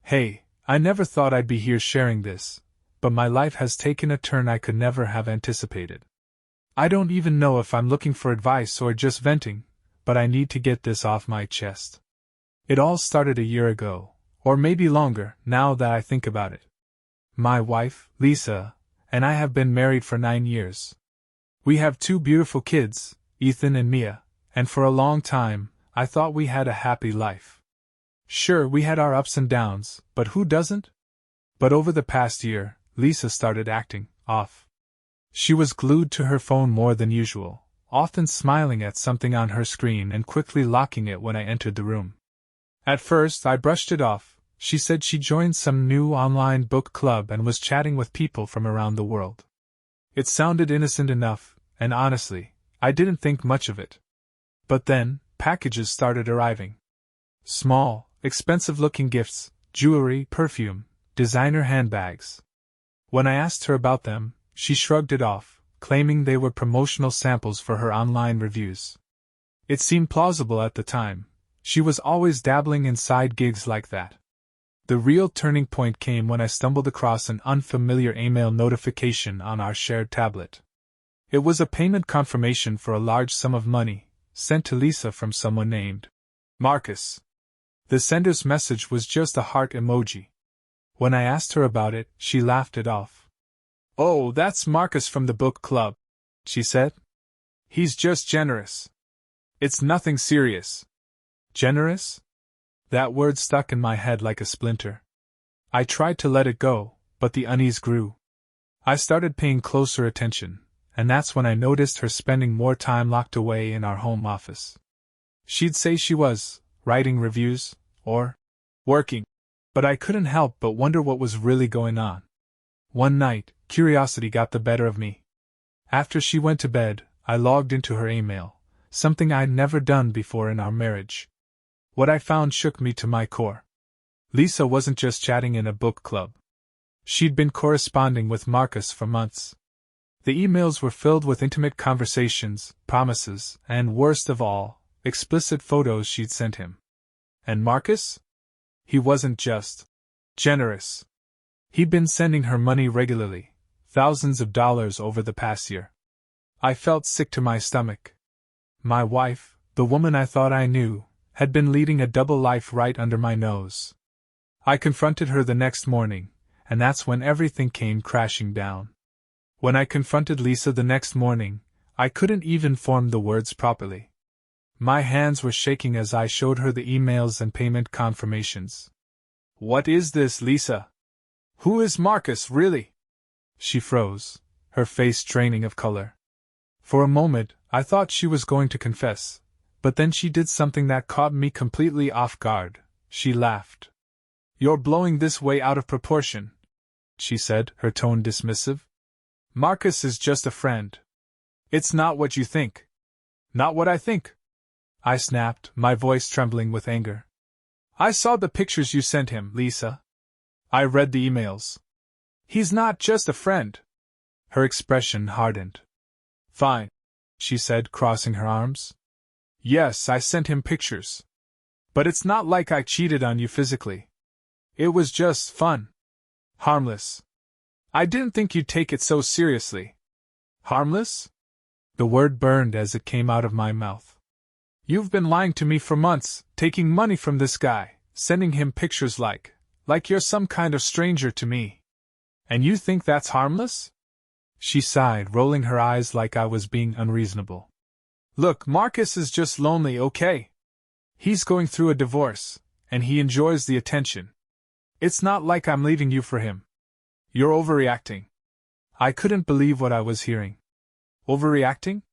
Hey, I never thought I'd be here sharing this, but my life has taken a turn I could never have anticipated. I don't even know if I'm looking for advice or just venting, but I need to get this off my chest. It all started a year ago, or maybe longer, now that I think about it. My wife, Lisa, and I have been married for 9 years. We have 2 beautiful kids, Ethan and Mia, and for a long time, I thought we had a happy life. Sure, we had our ups and downs, but who doesn't? But over the past year, Lisa started acting off. She was glued to her phone more than usual, often smiling at something on her screen and quickly locking it when I entered the room. At first, I brushed it off. She said she joined some new online book club and was chatting with people from around the world. It sounded innocent enough, and honestly, I didn't think much of it. But then, packages started arriving. Small, expensive-looking gifts, jewelry, perfume, designer handbags. When I asked her about them, she shrugged it off, claiming they were promotional samples for her online reviews. It seemed plausible at the time. She was always dabbling in side gigs like that. The real turning point came when I stumbled across an unfamiliar email notification on our shared tablet. It was a payment confirmation for a large sum of money, sent to Lisa from someone named Marcus. The sender's message was just a heart emoji. When I asked her about it, she laughed it off. "Oh, that's Marcus from the book club," she said. "He's just generous. It's nothing serious." Generous? That word stuck in my head like a splinter. I tried to let it go, but the unease grew. I started paying closer attention, and that's when I noticed her spending more time locked away in our home office. She'd say she was writing reviews, or working, but I couldn't help but wonder what was really going on. One night, curiosity got the better of me. After she went to bed, I logged into her email, something I'd never done before in our marriage. What I found shook me to my core. Lisa wasn't just chatting in a book club. She'd been corresponding with Marcus for months. The emails were filled with intimate conversations, promises, and worst of all, explicit photos she'd sent him. And Marcus? He wasn't just generous. He'd been sending her money regularly, thousands of dollars over the past year. I felt sick to my stomach. My wife, the woman I thought I knew, had been leading a double life right under my nose. I confronted her the next morning, and that's when everything came crashing down. When I confronted Lisa the next morning, I couldn't even form the words properly. My hands were shaking as I showed her the emails and payment confirmations. "What is this, Lisa? Who is Marcus, really?" She froze, her face draining of color. For a moment, I thought she was going to confess, but then she did something that caught me completely off guard. She laughed. "You're blowing this way out of proportion," she said, her tone dismissive. "Marcus is just a friend. It's not what you think." "Not what I think?" I snapped, my voice trembling with anger. "I saw the pictures you sent him, Lisa. I read the emails. He's not just a friend." Her expression hardened. "Fine," she said, crossing her arms. "Yes, I sent him pictures. But it's not like I cheated on you physically. It was just fun. Harmless. I didn't think you'd take it so seriously." "Harmless?" The word burned as it came out of my mouth. "You've been lying to me for months, taking money from this guy, sending him pictures like you're some kind of stranger to me. And you think that's harmless?" She sighed, rolling her eyes like I was being unreasonable. "Look, Marcus is just lonely, okay? He's going through a divorce, and he enjoys the attention. It's not like I'm leaving you for him. You're overreacting." I couldn't believe what I was hearing. Overreacting?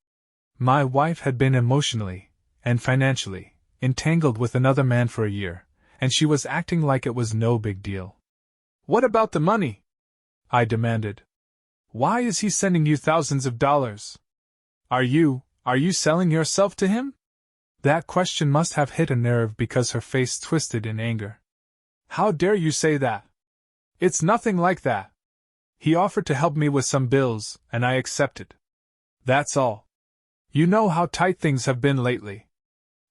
My wife had been emotionally, and financially, entangled with another man for a year, and she was acting like it was no big deal. "What about the money?" I demanded. "Why is he sending you thousands of dollars? Are you selling yourself to him?" That question must have hit a nerve because her face twisted in anger. "How dare you say that? It's nothing like that. He offered to help me with some bills, and I accepted. That's all. You know how tight things have been lately."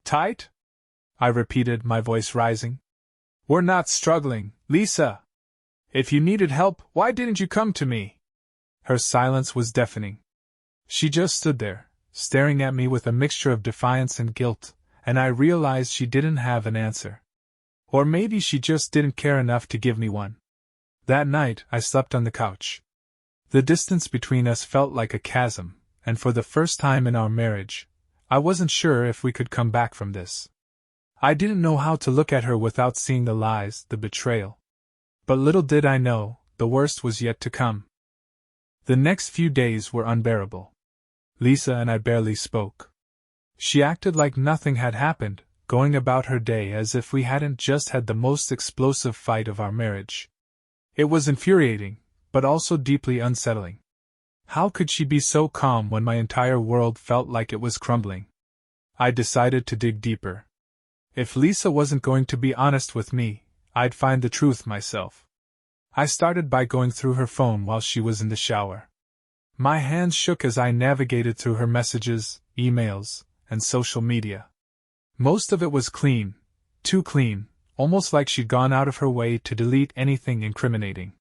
"Tight?" I repeated, my voice rising. We're not struggling, Lisa. If you needed help, why didn't you come to me? Her silence was deafening. She just stood there, staring at me with a mixture of defiance and guilt, and I realized she didn't have an answer. Or maybe she just didn't care enough to give me one. That night, I slept on the couch. The distance between us felt like a chasm, and for the first time in our marriage, I wasn't sure if we could come back from this. I didn't know how to look at her without seeing the lies, the betrayal. But little did I know, the worst was yet to come. The next few days were unbearable. Lisa and I barely spoke. She acted like nothing had happened, going about her day as if we hadn't just had the most explosive fight of our marriage. It was infuriating, but also deeply unsettling. How could she be so calm when my entire world felt like it was crumbling? I decided to dig deeper. If Lisa wasn't going to be honest with me, I'd find the truth myself. I started by going through her phone while she was in the shower. My hands shook as I navigated through her messages, emails, and social media. Most of it was clean, too clean, almost like she'd gone out of her way to delete anything incriminating.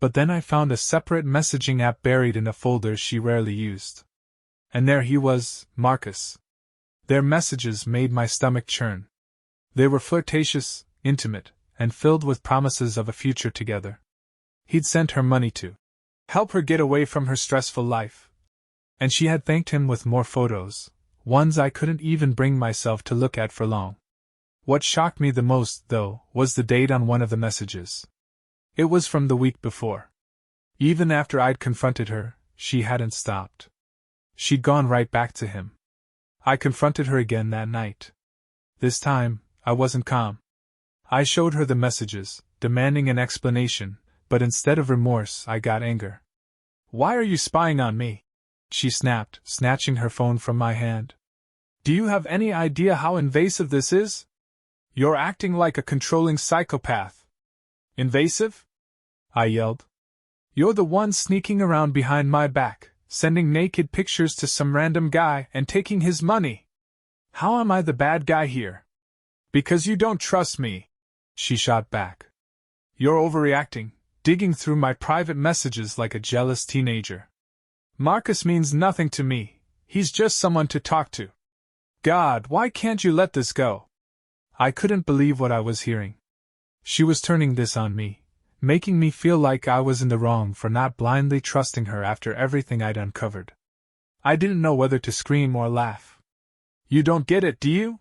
But then I found a separate messaging app buried in a folder she rarely used. And there he was, Marcus. Their messages made my stomach churn. They were flirtatious, intimate, and filled with promises of a future together. He'd sent her money to help her get away from her stressful life. And she had thanked him with more photos, ones I couldn't even bring myself to look at for long. What shocked me the most, though, was the date on one of the messages. It was from the week before. Even after I'd confronted her, she hadn't stopped. She'd gone right back to him. I confronted her again that night. This time, I wasn't calm. I showed her the messages, demanding an explanation, but instead of remorse, I got anger. "Why are you spying on me?" she snapped, snatching her phone from my hand. "Do you have any idea how invasive this is? You're acting like a controlling psychopath." "Invasive?" I yelled. "You're the one sneaking around behind my back, sending naked pictures to some random guy and taking his money. How am I the bad guy here?" "Because you don't trust me," she shot back. "You're overreacting, digging through my private messages like a jealous teenager. Marcus means nothing to me, he's just someone to talk to. God, why can't you let this go?" I couldn't believe what I was hearing. She was turning this on me, making me feel like I was in the wrong for not blindly trusting her after everything I'd uncovered. I didn't know whether to scream or laugh. "You don't get it, do you?"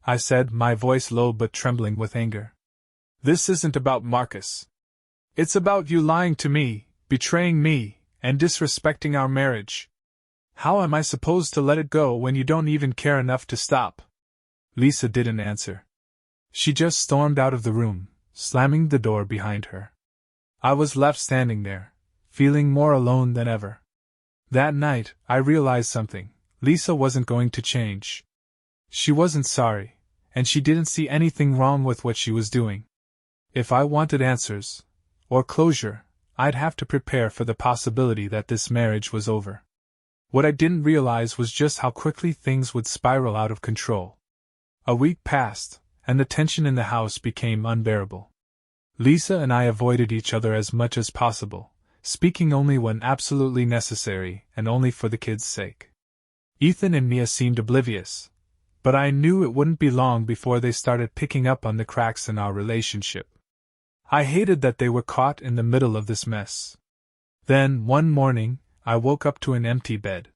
I said, my voice low but trembling with anger. "This isn't about Marcus. It's about you lying to me, betraying me, and disrespecting our marriage. How am I supposed to let it go when you don't even care enough to stop?" Lisa didn't answer. She just stormed out of the room, slamming the door behind her. I was left standing there, feeling more alone than ever. That night, I realized something. Lisa wasn't going to change. She wasn't sorry, and she didn't see anything wrong with what she was doing. If I wanted answers, or closure, I'd have to prepare for the possibility that this marriage was over. What I didn't realize was just how quickly things would spiral out of control. A week passed, and the tension in the house became unbearable. Lisa and I avoided each other as much as possible, speaking only when absolutely necessary and only for the kids' sake. Ethan and Mia seemed oblivious, but I knew it wouldn't be long before they started picking up on the cracks in our relationship. I hated that they were caught in the middle of this mess. Then, one morning, I woke up to an empty bed.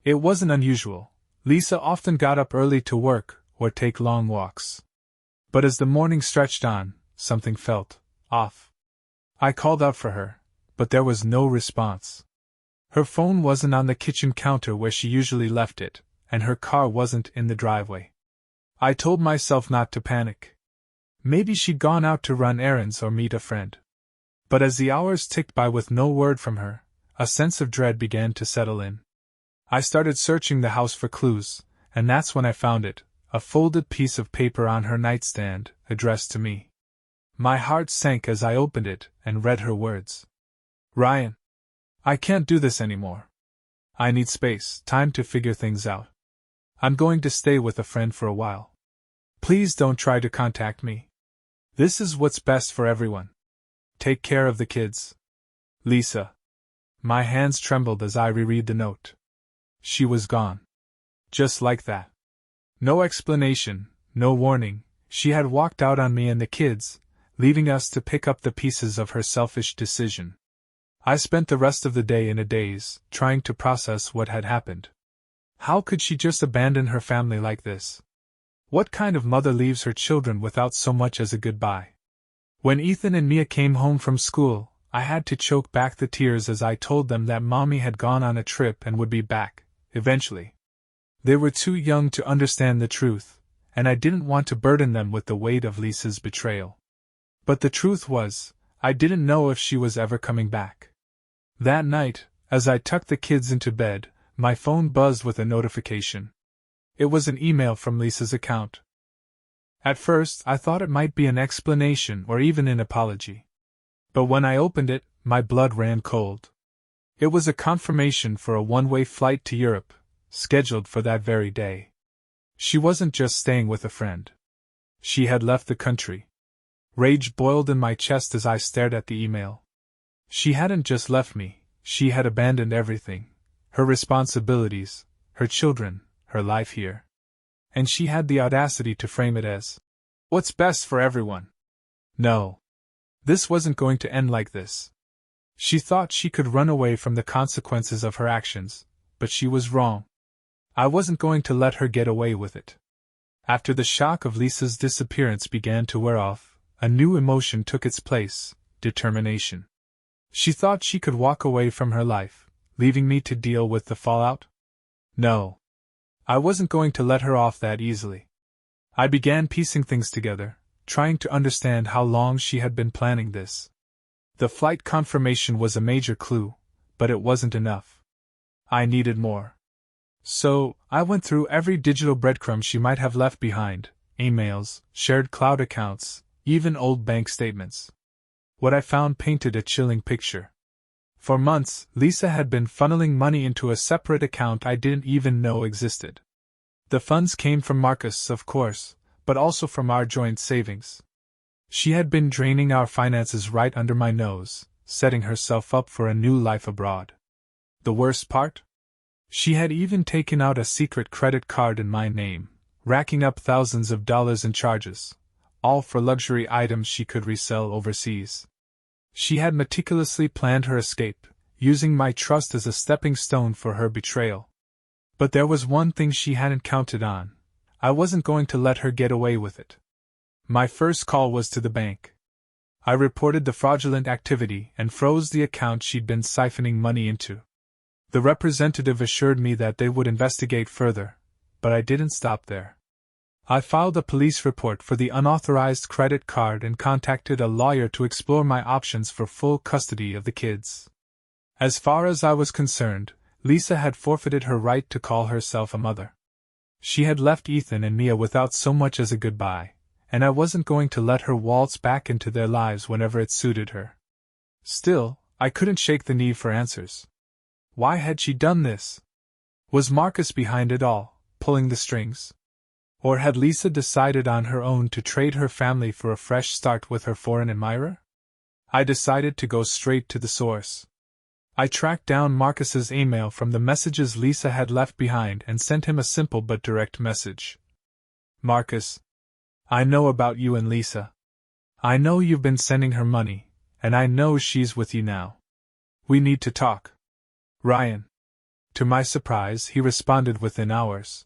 It wasn't unusual. Lisa often got up early to work or take long walks. But as the morning stretched on, something felt off. I called out for her, but there was no response. Her phone wasn't on the kitchen counter where she usually left it, and her car wasn't in the driveway. I told myself not to panic. Maybe she'd gone out to run errands or meet a friend. But as the hours ticked by with no word from her, a sense of dread began to settle in. I started searching the house for clues, and that's when I found it, a folded piece of paper on her nightstand, addressed to me. My heart sank as I opened it and read her words. "Ryan, I can't do this anymore. I need space, time to figure things out. I'm going to stay with a friend for a while. Please don't try to contact me." This is what's best for everyone. Take care of the kids. Lisa. My hands trembled as I reread the note. She was gone. Just like that. No explanation, no warning, she had walked out on me and the kids, leaving us to pick up the pieces of her selfish decision. I spent the rest of the day in a daze, trying to process what had happened. How could she just abandon her family like this? What kind of mother leaves her children without so much as a goodbye? When Ethan and Mia came home from school, I had to choke back the tears as I told them that Mommy had gone on a trip and would be back, eventually. They were too young to understand the truth, and I didn't want to burden them with the weight of Lisa's betrayal. But the truth was, I didn't know if she was ever coming back. That night, as I tucked the kids into bed, my phone buzzed with a notification. It was an email from Lisa's account. At first, I thought it might be an explanation or even an apology. But when I opened it, my blood ran cold. It was a confirmation for a one-way flight to Europe, scheduled for that very day. She wasn't just staying with a friend. She had left the country. Rage boiled in my chest as I stared at the email. She hadn't just left me, she had abandoned everything. Her responsibilities, her children, her life here. And she had the audacity to frame it as, "What's best for everyone." No. This wasn't going to end like this. She thought she could run away from the consequences of her actions, but she was wrong. I wasn't going to let her get away with it. After the shock of Lisa's disappearance began to wear off, a new emotion took its place: determination. She thought she could walk away from her life, leaving me to deal with the fallout? No. I wasn't going to let her off that easily. I began piecing things together, trying to understand how long she had been planning this. The flight confirmation was a major clue, but it wasn't enough. I needed more. So, I went through every digital breadcrumb she might have left behind: emails, shared cloud accounts, even old bank statements. What I found painted a chilling picture. For months, Lisa had been funneling money into a separate account I didn't even know existed. The funds came from Marcus, of course, but also from our joint savings. She had been draining our finances right under my nose, setting herself up for a new life abroad. The worst part? She had even taken out a secret credit card in my name, racking up thousands of dollars in charges, all for luxury items she could resell overseas. She had meticulously planned her escape, using my trust as a stepping stone for her betrayal. But there was one thing she hadn't counted on: I wasn't going to let her get away with it. My first call was to the bank. I reported the fraudulent activity and froze the account she'd been siphoning money into. The representative assured me that they would investigate further, but I didn't stop there. I filed a police report for the unauthorized credit card and contacted a lawyer to explore my options for full custody of the kids. As far as I was concerned, Lisa had forfeited her right to call herself a mother. She had left Ethan and Mia without so much as a goodbye, and I wasn't going to let her waltz back into their lives whenever it suited her. Still, I couldn't shake the need for answers. Why had she done this? Was Marcus behind it all, pulling the strings? Or had Lisa decided on her own to trade her family for a fresh start with her foreign admirer? I decided to go straight to the source. I tracked down Marcus's email from the messages Lisa had left behind and sent him a simple but direct message. Marcus, I know about you and Lisa. I know you've been sending her money, and I know she's with you now. We need to talk. Ryan. To my surprise, he responded within hours.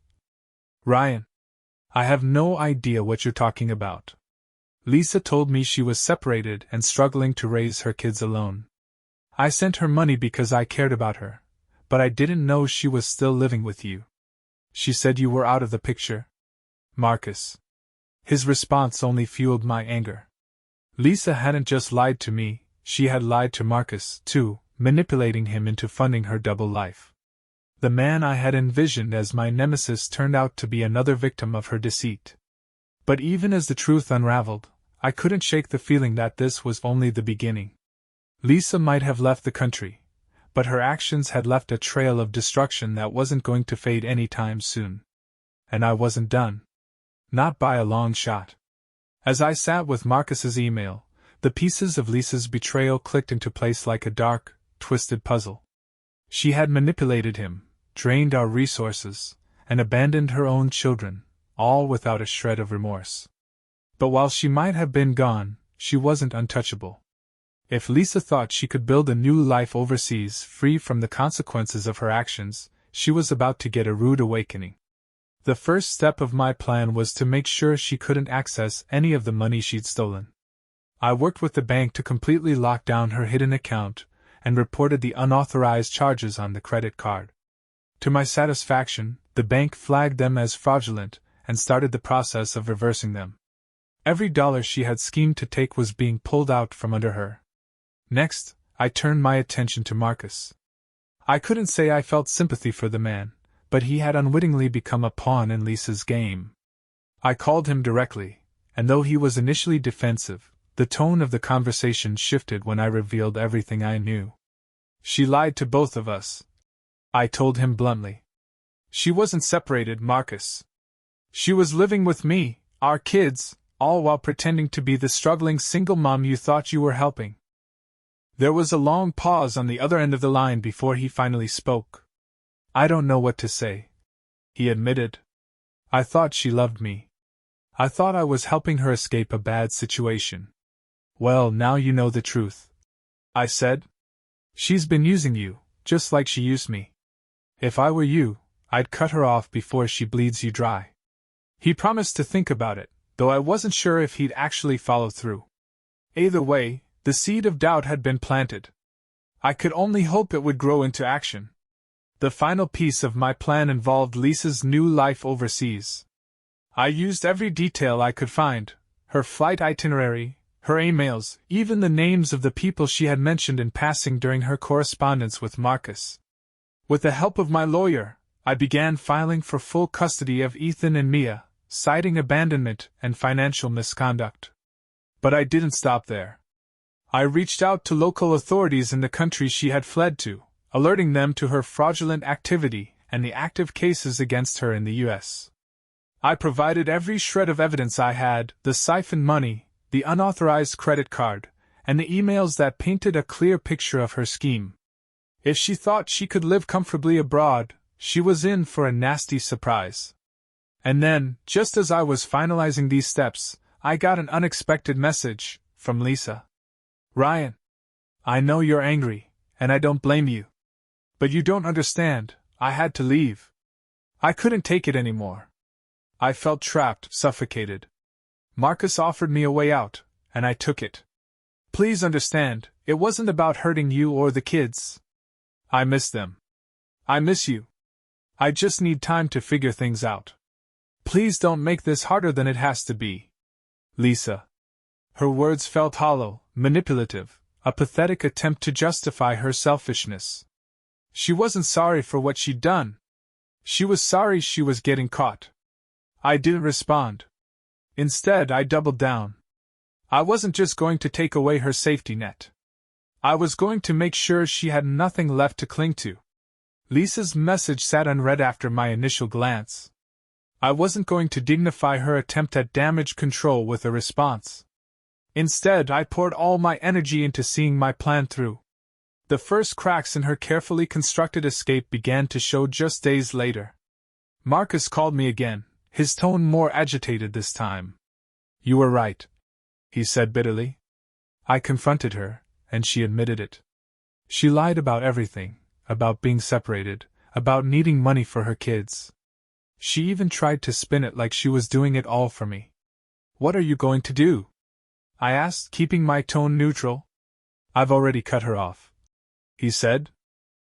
Ryan. I have no idea what you're talking about. Lisa told me she was separated and struggling to raise her kids alone. I sent her money because I cared about her, but I didn't know she was still living with you. She said you were out of the picture. Marcus. His response only fueled my anger. Lisa hadn't just lied to me, she had lied to Marcus, too, manipulating him into funding her double life. The man I had envisioned as my nemesis turned out to be another victim of her deceit. But even as the truth unraveled, I couldn't shake the feeling that this was only the beginning. Lisa might have left the country, but her actions had left a trail of destruction that wasn't going to fade anytime soon. And I wasn't done. Not by a long shot. As I sat with Marcus's email, the pieces of Lisa's betrayal clicked into place like a dark, twisted puzzle. She had manipulated him, drained our resources, and abandoned her own children, all without a shred of remorse. But while she might have been gone, she wasn't untouchable. If Lisa thought she could build a new life overseas free from the consequences of her actions, she was about to get a rude awakening. The first step of my plan was to make sure she couldn't access any of the money she'd stolen. I worked with the bank to completely lock down her hidden account and reported the unauthorized charges on the credit card. To my satisfaction, the bank flagged them as fraudulent and started the process of reversing them. Every dollar she had schemed to take was being pulled out from under her. Next, I turned my attention to Marcus. I couldn't say I felt sympathy for the man, but he had unwittingly become a pawn in Lisa's game. I called him directly, and though he was initially defensive, the tone of the conversation shifted when I revealed everything I knew. She lied to both of us, I told him bluntly. She wasn't separated, Marcus. She was living with me, our kids, all while pretending to be the struggling single mom you thought you were helping. There was a long pause on the other end of the line before he finally spoke. I don't know what to say, he admitted. I thought she loved me. I thought I was helping her escape a bad situation. Well, now you know the truth, I said. She's been using you, just like she used me. If I were you, I'd cut her off before she bleeds you dry. He promised to think about it, though I wasn't sure if he'd actually follow through. Either way, the seed of doubt had been planted. I could only hope it would grow into action. The final piece of my plan involved Lisa's new life overseas. I used every detail I could find, her flight itinerary, her emails, even the names of the people she had mentioned in passing during her correspondence with Marcus. With the help of my lawyer, I began filing for full custody of Ethan and Mia, citing abandonment and financial misconduct. But I didn't stop there. I reached out to local authorities in the country she had fled to, alerting them to her fraudulent activity and the active cases against her in the U.S. I provided every shred of evidence I had, the siphoned money, the unauthorized credit card, and the emails that painted a clear picture of her scheme. If she thought she could live comfortably abroad, she was in for a nasty surprise. And then, just as I was finalizing these steps, I got an unexpected message from Lisa. Ryan, I know you're angry, and I don't blame you. But you don't understand, I had to leave. I couldn't take it anymore. I felt trapped, suffocated. Marcus offered me a way out, and I took it. Please understand, it wasn't about hurting you or the kids. I miss them. I miss you. I just need time to figure things out. Please don't make this harder than it has to be. Lisa. Her words felt hollow, manipulative, a pathetic attempt to justify her selfishness. She wasn't sorry for what she'd done. She was sorry she was getting caught. I didn't respond. Instead, I doubled down. I wasn't just going to take away her safety net. I was going to make sure she had nothing left to cling to. Lisa's message sat unread after my initial glance. I wasn't going to dignify her attempt at damage control with a response. Instead, I poured all my energy into seeing my plan through. The first cracks in her carefully constructed escape began to show just days later. Marcus called me again, his tone more agitated this time. You were right, he said bitterly. I confronted her, and she admitted it. She lied about everything, about being separated, about needing money for her kids. She even tried to spin it like she was doing it all for me. What are you going to do? I asked, keeping my tone neutral. I've already cut her off, he said.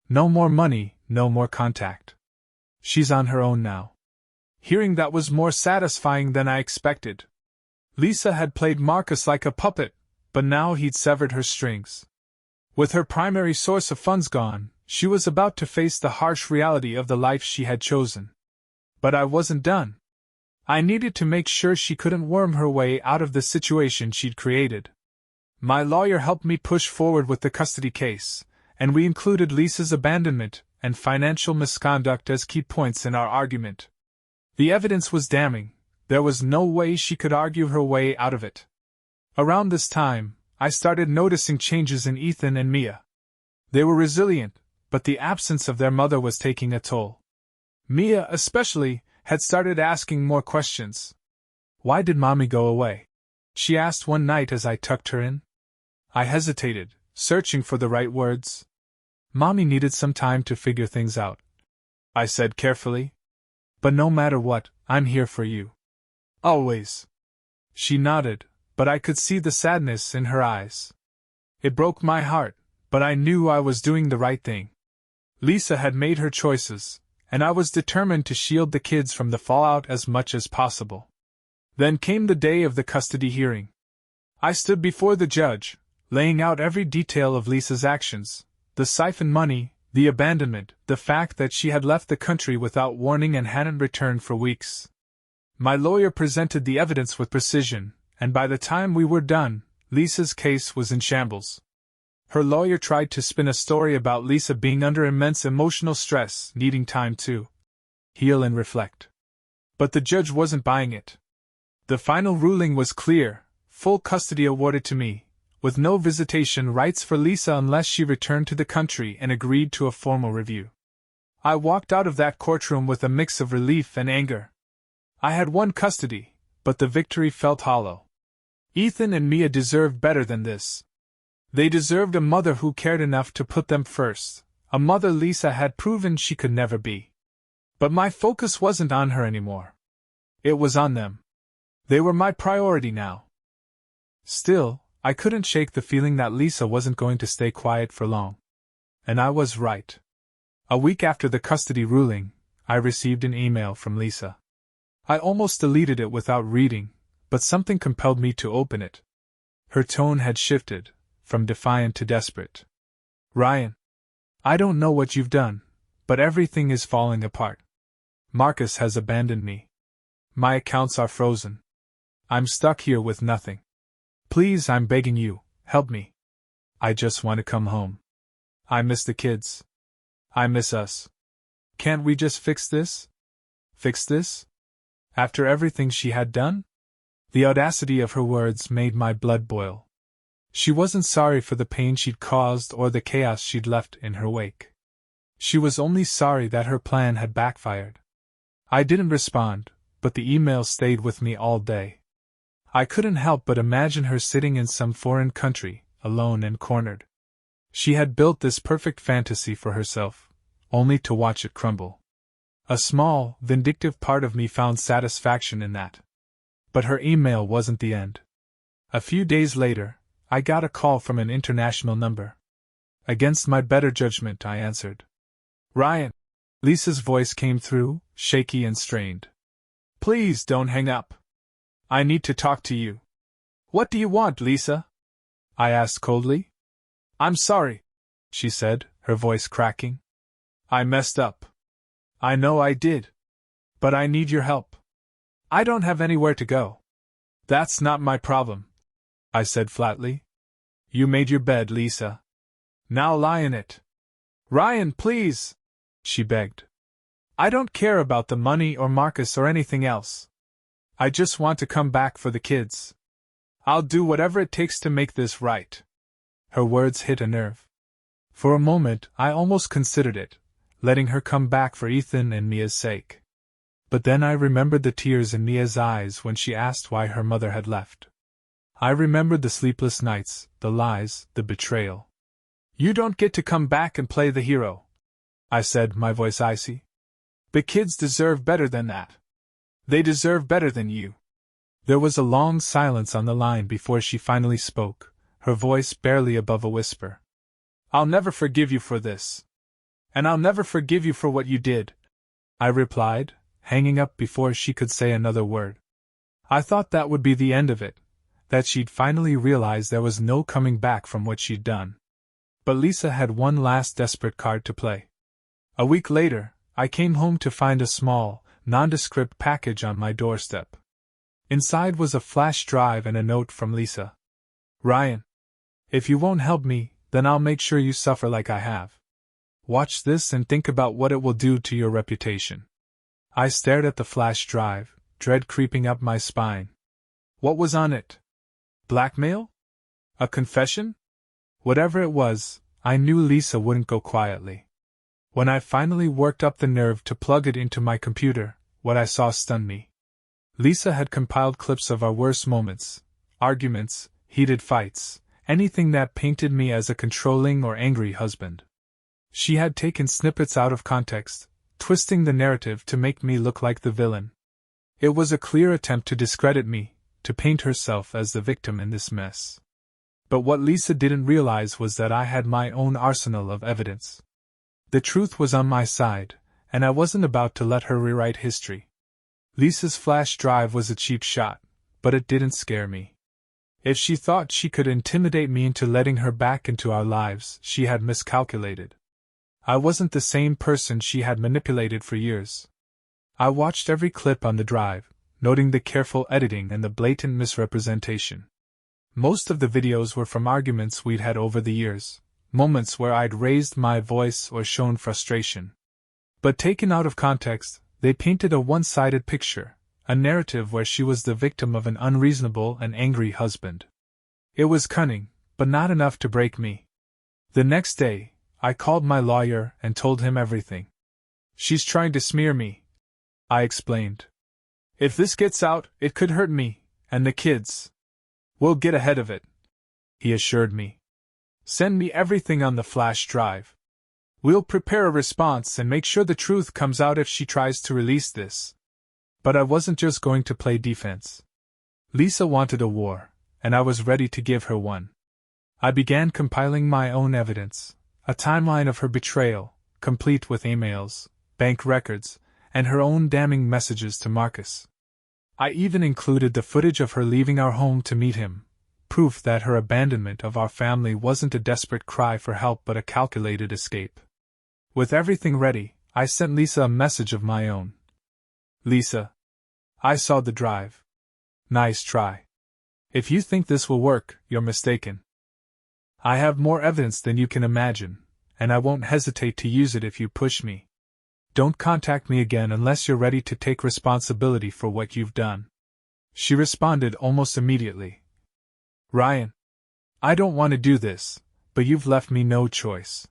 No more money, no more contact. She's on her own now. Hearing that was more satisfying than I expected. Lisa had played Marcus like a puppet, but now he'd severed her strings. With her primary source of funds gone, she was about to face the harsh reality of the life she had chosen. But I wasn't done. I needed to make sure she couldn't worm her way out of the situation she'd created. My lawyer helped me push forward with the custody case, and we included Lisa's abandonment and financial misconduct as key points in our argument. The evidence was damning, There was no way she could argue her way out of it. Around this time, I started noticing changes in Ethan and Mia. They were resilient, but the absence of their mother was taking a toll. Mia, especially, had started asking more questions. "Why did Mommy go away?" she asked one night as I tucked her in. I hesitated, searching for the right words. "Mommy needed some time to figure things out," I said carefully. "But no matter what, I'm here for you. Always." She nodded, but I could see the sadness in her eyes. It broke my heart, but I knew I was doing the right thing. Lisa had made her choices, and I was determined to shield the kids from the fallout as much as possible. Then came the day of the custody hearing. I stood before the judge, laying out every detail of Lisa's actions, the siphoned money, the abandonment, the fact that she had left the country without warning and hadn't returned for weeks. My lawyer presented the evidence with precision, and by the time we were done, Lisa's case was in shambles. Her lawyer tried to spin a story about Lisa being under immense emotional stress, needing time to heal and reflect. But the judge wasn't buying it. The final ruling was clear: full custody awarded to me, with no visitation rights for Lisa unless she returned to the country and agreed to a formal review. I walked out of that courtroom with a mix of relief and anger. I had won custody, but the victory felt hollow. Ethan and Mia deserved better than this. They deserved a mother who cared enough to put them first, a mother Lisa had proven she could never be. But my focus wasn't on her anymore. It was on them. They were my priority now. Still, I couldn't shake the feeling that Lisa wasn't going to stay quiet for long. And I was right. A week after the custody ruling, I received an email from Lisa. I almost deleted it without reading, but something compelled me to open it. Her tone had shifted, from defiant to desperate. "Ryan, I don't know what you've done, but everything is falling apart. Marcus has abandoned me. My accounts are frozen. I'm stuck here with nothing. Please, I'm begging you, help me. I just want to come home. I miss the kids. I miss us. Can't we just fix this? Fix this? After everything she had done?" The audacity of her words made my blood boil. She wasn't sorry for the pain she'd caused or the chaos she'd left in her wake. She was only sorry that her plan had backfired. I didn't respond, but the email stayed with me all day. I couldn't help but imagine her sitting in some foreign country, alone and cornered. She had built this perfect fantasy for herself, only to watch it crumble. A small, vindictive part of me found satisfaction in that. But her email wasn't the end. A few days later, I got a call from an international number. Against my better judgment, I answered. "Ryan." Lisa's voice came through, shaky and strained. "Please don't hang up. I need to talk to you." "What do you want, Lisa?" I asked coldly. "I'm sorry," she said, her voice cracking. "I messed up. I know I did. But I need your help. I don't have anywhere to go." "That's not my problem," I said flatly. "You made your bed, Lisa. Now lie in it." "Ryan, please," she begged. "I don't care about the money or Marcus or anything else. I just want to come back for the kids. I'll do whatever it takes to make this right." Her words hit a nerve. For a moment, I almost considered it, letting her come back for Ethan and Mia's sake. But then I remembered the tears in Mia's eyes when she asked why her mother had left. I remembered the sleepless nights, the lies, the betrayal. "You don't get to come back and play the hero," I said, my voice icy. "The kids deserve better than that. They deserve better than you." There was a long silence on the line before she finally spoke, her voice barely above a whisper. "I'll never forgive you for this. And I'll never forgive you for what you did," I replied, hanging up before she could say another word. I thought that would be the end of it, that she'd finally realize there was no coming back from what she'd done. But Lisa had one last desperate card to play. A week later, I came home to find a small, nondescript package on my doorstep. Inside was a flash drive and a note from Lisa. "Ryan, if you won't help me, then I'll make sure you suffer like I have. Watch this and think about what it will do to your reputation." I stared at the flash drive, dread creeping up my spine. What was on it? Blackmail? A confession? Whatever it was, I knew Lisa wouldn't go quietly. When I finally worked up the nerve to plug it into my computer, what I saw stunned me. Lisa had compiled clips of our worst moments, arguments, heated fights, anything that painted me as a controlling or angry husband. She had taken snippets out of context, twisting the narrative to make me look like the villain. It was a clear attempt to discredit me, to paint herself as the victim in this mess. But what Lisa didn't realize was that I had my own arsenal of evidence. The truth was on my side, and I wasn't about to let her rewrite history. Lisa's flash drive was a cheap shot, but it didn't scare me. If she thought she could intimidate me into letting her back into our lives, she had miscalculated. I wasn't the same person she had manipulated for years. I watched every clip on the drive, noting the careful editing and the blatant misrepresentation. Most of the videos were from arguments we'd had over the years, moments where I'd raised my voice or shown frustration. But taken out of context, they painted a one-sided picture, a narrative where she was the victim of an unreasonable and angry husband. It was cunning, but not enough to break me. The next day, I called my lawyer and told him everything. "She's trying to smear me," I explained. "If this gets out, it could hurt me, and the kids." "We'll get ahead of it," he assured me. "Send me everything on the flash drive. We'll prepare a response and make sure the truth comes out if she tries to release this." But I wasn't just going to play defense. Lisa wanted a war, and I was ready to give her one. I began compiling my own evidence, a timeline of her betrayal, complete with emails, bank records, and her own damning messages to Marcus. I even included the footage of her leaving our home to meet him, proof that her abandonment of our family wasn't a desperate cry for help but a calculated escape. With everything ready, I sent Lisa a message of my own. "Lisa, I saw the drive. Nice try. If you think this will work, you're mistaken. I have more evidence than you can imagine, and I won't hesitate to use it if you push me. Don't contact me again unless you're ready to take responsibility for what you've done." She responded almost immediately. "Ryan, I don't want to do this, but you've left me no choice.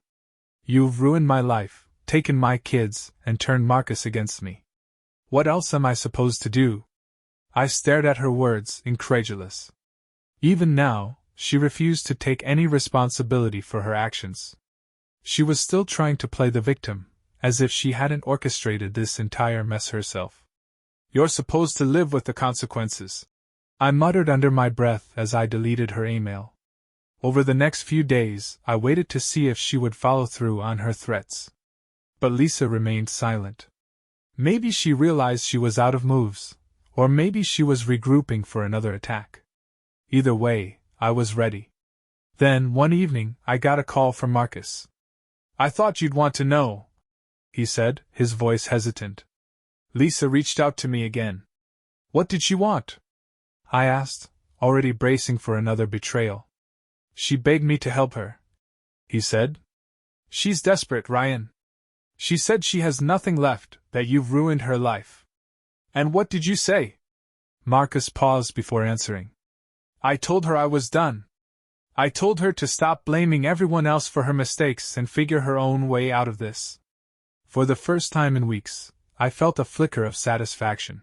You've ruined my life, taken my kids, and turned Marcus against me. What else am I supposed to do?" I stared at her words, incredulous. Even now, she refused to take any responsibility for her actions. She was still trying to play the victim, as if she hadn't orchestrated this entire mess herself. "You're supposed to live with the consequences," I muttered under my breath as I deleted her email. Over the next few days, I waited to see if she would follow through on her threats. But Lisa remained silent. Maybe she realized she was out of moves, or maybe she was regrouping for another attack. Either way, I was ready. Then, one evening, I got a call from Marcus. "I thought you'd want to know," he said, his voice hesitant. "Lisa reached out to me again." "What did she want?" I asked, already bracing for another betrayal. "She begged me to help her," he said. "She's desperate, Ryan. She said she has nothing left, that you've ruined her life." "And what did you say?" Marcus paused before answering. "I told her I was done. I told her to stop blaming everyone else for her mistakes and figure her own way out of this." For the first time in weeks, I felt a flicker of satisfaction.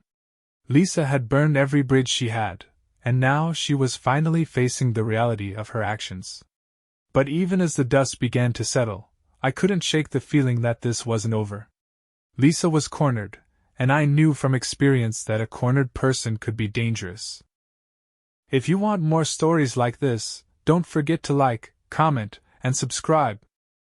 Lisa had burned every bridge she had, and now she was finally facing the reality of her actions. But even as the dust began to settle, I couldn't shake the feeling that this wasn't over. Lisa was cornered, and I knew from experience that a cornered person could be dangerous. If you want more stories like this, don't forget to like, comment, and subscribe.